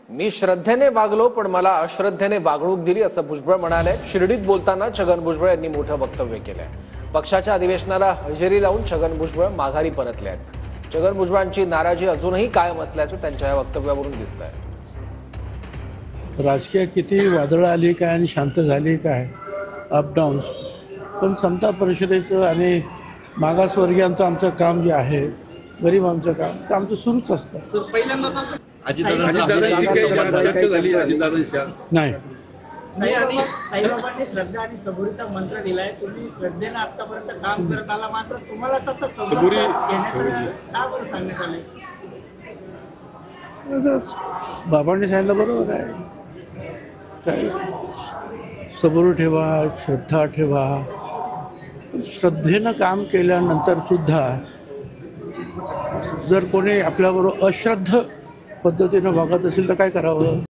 मी श्रद्धेने वागलो पण मला अश्रद्धेने वागणूक दिली असं भुजबळ म्हणाले। शिर्डीत बोलताना छगन भुजबळ यांनी मोठं वक्तव्य केलंय। पक्षाच्या अधिवेशनाला हजेरी लावून छगन भुजबळ माघारी परतले आहेत। छगन भुजबळांची नाराजी अजूनही कायम असल्याचं त्यांच्या या वक्तव्यावरून दिसतंय। राजकीय किती वादळ आली काय आणि शांत झाली काय अपडाऊन्स, पण समता परिषदेचं आणि मागासवर्गीयांचं आमचं काम जे आहे, गरिबांचं काम तर आमचं सुरूच असतं। नाही, साईबाबांनी श्रद्धा आणि सबुरीचा मंत्र दिलाय। तुम्ही श्रद्धेने आतापर्यंत काम करत आला, मात्र तुम्हालाच आता सबुरी घेण्याचं का बरं सांगण्यात आलंय? बाबांनी सांगितलं बरोबर आहे, काय सबूर ठेवा, श्रद्धा ठेवा। श्रद्धेनं काम केल्यानंतर सुद्धा जर कोणी आपल्याबरोबर अश्रद्ध पद्धतीनं वागत असेल तर काय करावं?